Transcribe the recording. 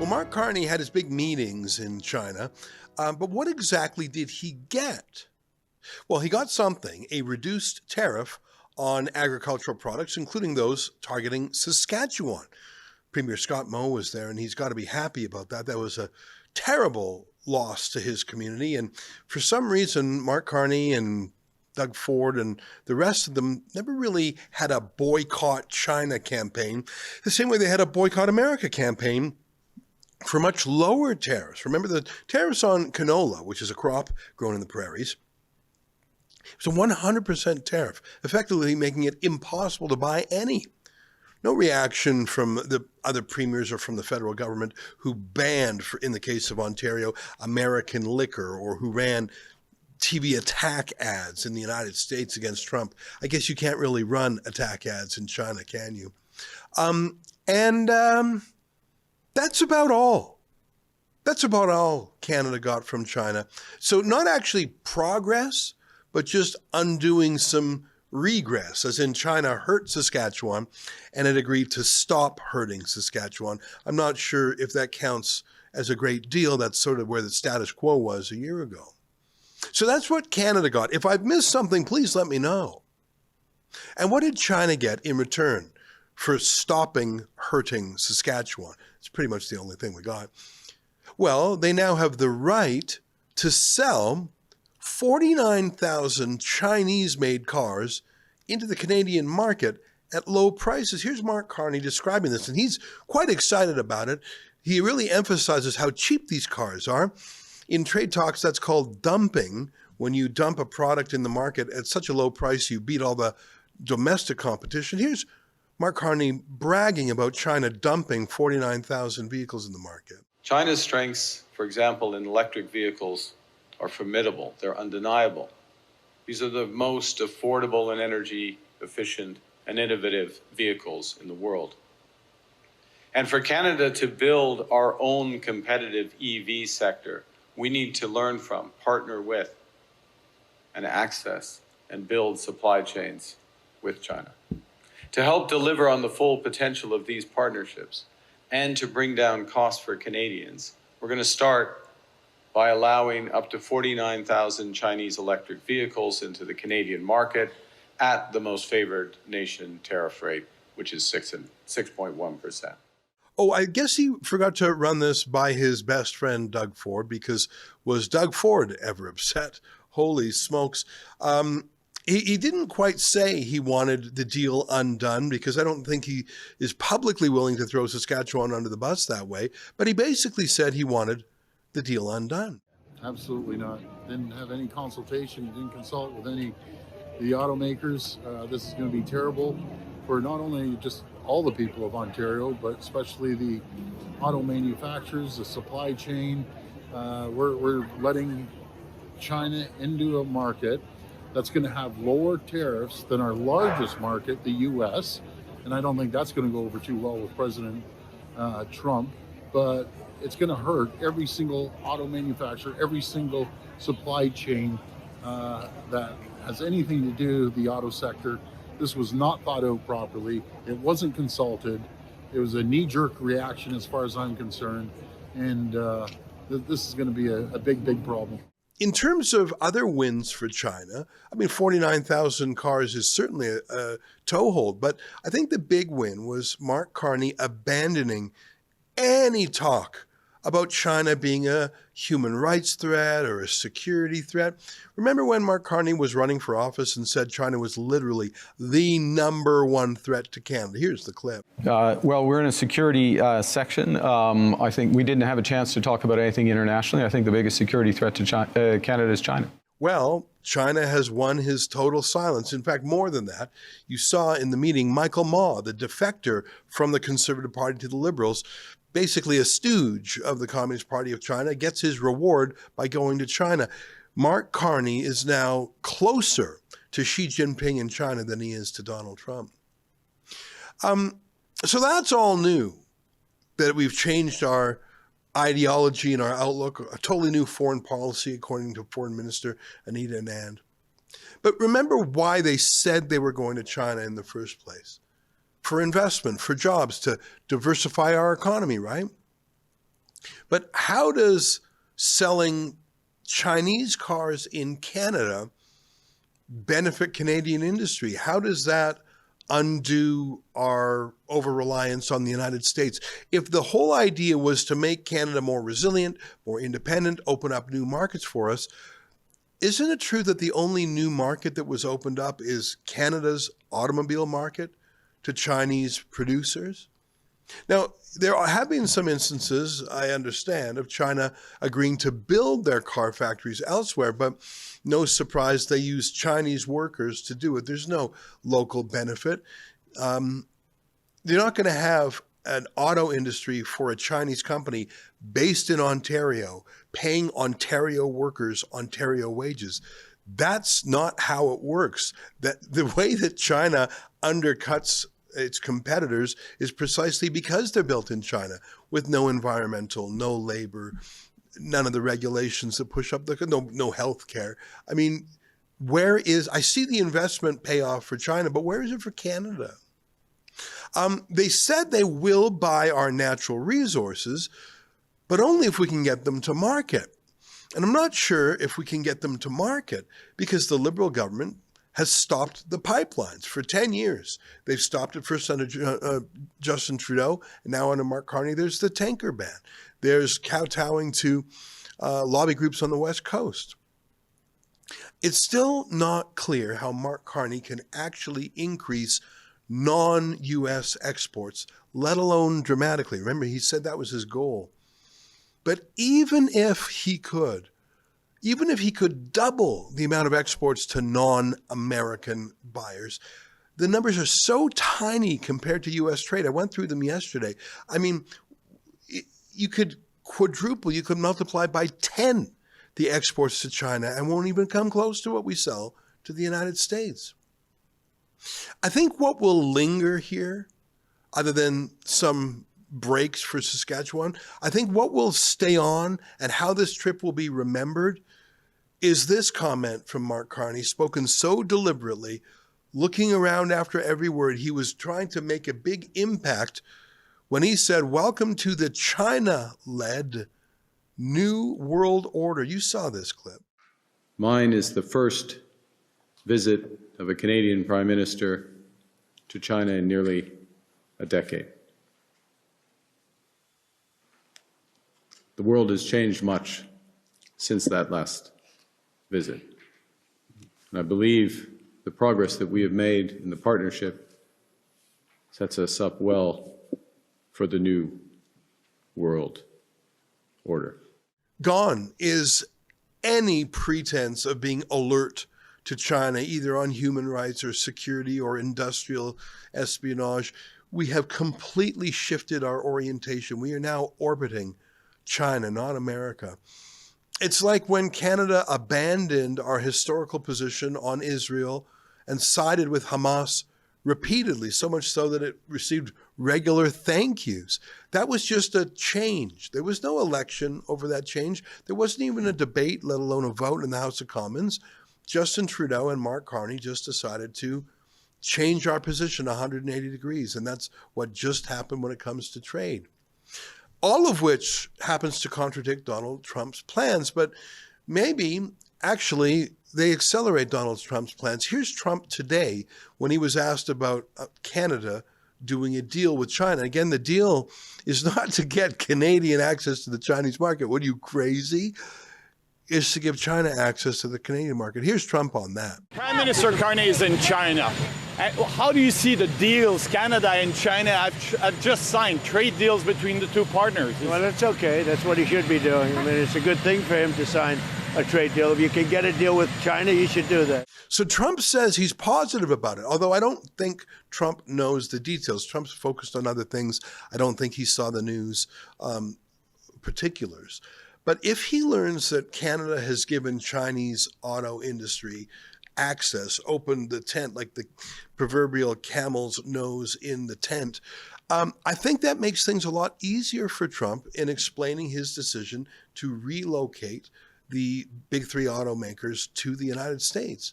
Mark Carney had his big meetings in China, but what exactly did he get? Well, he got something, a reduced tariff on agricultural products, including those targeting Saskatchewan. Premier Scott Moe was there, and he's got to be happy about that. That was a terrible loss to his community. And for some reason, Mark Carney and Doug Ford and the rest of them never really had a boycott China campaign, the same way they had a boycott America campaign for much lower tariffs. Remember the tariffs on canola, which is a crop grown in the prairies. It was a 100% tariff, effectively making it impossible to buy any. No reaction from the other premiers or from the federal government who banned, in the case of Ontario, American liquor, or who ran TV attack ads in the United States against Trump. I guess you can't really run attack ads in China, can you? That's about all. That's about all Canada got from China. So not actually progress, but just undoing some regress, as in China hurt Saskatchewan and it agreed to stop hurting Saskatchewan. I'm not sure if that counts as a great deal. That's sort of where the status quo was a year ago. So that's what Canada got. If I've missed something, please let me know. And what did China get in return for stopping hurting Saskatchewan? It's pretty much the only thing we got. Well, they now have the right to sell 49,000 Chinese-made cars into the Canadian market at low prices. Here's Mark Carney describing this, and he's quite excited about it. He really emphasizes how cheap these cars are. In trade talks, that's called dumping. When you dump a product in the market at such a low price, you beat all the domestic competition. Here's Mark Carney bragging about China dumping 49,000 vehicles in the market. China's strengths, for example, in electric vehicles, are formidable. They're undeniable. These are the most affordable and energy efficient and innovative vehicles in the world. And for Canada to build our own competitive EV sector, we need to learn from, partner with, and access and build supply chains with China. To help deliver on the full potential of these partnerships and to bring down costs for Canadians, we're going to start by allowing up to 49,000 Chinese electric vehicles into the Canadian market at the most favored nation tariff rate, which is 6.1%. Oh, I guess he forgot to run this by his best friend, Doug Ford, because was Doug Ford ever upset? Holy smokes. He didn't quite say he wanted the deal undone, because I don't think he is publicly willing to throw Saskatchewan under the bus that way. But he basically said he wanted the deal undone. Absolutely not. Didn't have any consultation, didn't consult with any of the automakers. This is going to be terrible for not only just all the people of Ontario, but especially the auto manufacturers, the supply chain. We're letting China into a market that's going to have lower tariffs than our largest market, the U.S., and I don't think that's going to go over too well with President Trump, but it's going to hurt every single auto manufacturer, every single supply chain that has anything to do with the auto sector. This was not thought out properly. It wasn't consulted. It was a knee-jerk reaction as far as I'm concerned, and this is going to be a big, big problem. In terms of other wins for China, I mean, 49,000 cars is certainly a toehold, but I think the big win was Mark Carney abandoning any talk about China being a human rights threat or a security threat. Remember when Mark Carney was running for office and said China was literally the #1 threat to Canada? Here's the clip. Well, we're in a security section. I think we didn't have a chance to talk about anything internationally. I think the biggest security threat to Canada is China. Well, China has won his total silence. In fact, more than that, you saw in the meeting Michael Ma, the defector from the Conservative Party to the Liberals, basically a stooge of the Communist Party of China, gets his reward by going to China. Mark Carney is now closer to Xi Jinping in China than he is to Donald Trump. So that's all new, that we've changed our ideology and our outlook, a totally new foreign policy, according to Foreign Minister Anita Anand. But remember why they said they were going to China in the first place. For investment, for jobs, to diversify our economy, right? But how does selling Chinese cars in Canada benefit Canadian industry? How does that undo our over-reliance on the United States? If the whole idea was to make Canada more resilient, more independent, open up new markets for us, isn't it true that the only new market that was opened up is Canada's automobile market to Chinese producers? Now, there have been some instances, I understand, of China agreeing to build their car factories elsewhere, but no surprise they use Chinese workers to do it. There's no local benefit. They're not going to have an auto industry for a Chinese company based in Ontario, paying Ontario workers Ontario wages. That's not how it works. The way that China undercuts its competitors is precisely because they're built in China with no environmental, no labor, none of the regulations that push up no health care. I mean, I see the investment payoff for China, but where is it for Canada? They said they will buy our natural resources, but only if we can get them to market. And I'm not sure if we can get them to market because the Liberal government has stopped the pipelines for 10 years. They've stopped it first under Justin Trudeau, and now under Mark Carney. There's the tanker ban. There's kowtowing to lobby groups on the West Coast. It's still not clear how Mark Carney can actually increase non-U.S. exports, let alone dramatically. Remember, he said that was his goal. But even if he could double the amount of exports to non-American buyers, the numbers are so tiny compared to U.S. trade. I went through them yesterday. I mean, you could quadruple, you could multiply by 10 the exports to China and won't even come close to what we sell to the United States. I think what will linger here, other than some breaks for Saskatchewan, I think what will stay on and how this trip will be remembered is this comment from Mark Carney, spoken so deliberately, looking around after every word. He was trying to make a big impact when he said, "Welcome to the China-led New World Order." You saw this clip. Mine is the first visit of a Canadian Prime Minister to China in nearly a decade. The world has changed much since that last visit. And I believe the progress that we have made in the partnership sets us up well for the new world order. Gone is any pretense of being alert to China, either on human rights or security or industrial espionage. We have completely shifted our orientation. We are now orbiting China, not America. It's like when Canada abandoned our historical position on Israel and sided with Hamas repeatedly, so much so that it received regular thank yous. That was just a change. There was no election over that change. There wasn't even a debate, let alone a vote in the House of Commons. Justin Trudeau and Mark Carney just decided to change our position 180 degrees, and that's what just happened when it comes to trade. All of which happens to contradict Donald Trump's plans, but maybe actually they accelerate Donald Trump's plans. Here's Trump today when he was asked about Canada doing a deal with China. Again, the deal is not to get Canadian access to the Chinese market. What are you, crazy? Is to give China access to the Canadian market. Here's Trump on that. Prime Minister Carney is in China. How do you see the deals Canada and China have just signed, trade deals between the two partners? Well, that's okay. That's what he should be doing. I mean, it's a good thing for him to sign a trade deal. If you can get a deal with China, you should do that. So Trump says he's positive about it, although I don't think Trump knows the details. Trump's focused on other things. I don't think he saw the news particulars. But if he learns that Canada has given Chinese auto industry access, opened the tent like the proverbial camel's nose in the tent, I think that makes things a lot easier for Trump in explaining his decision to relocate the big three automakers to the United States.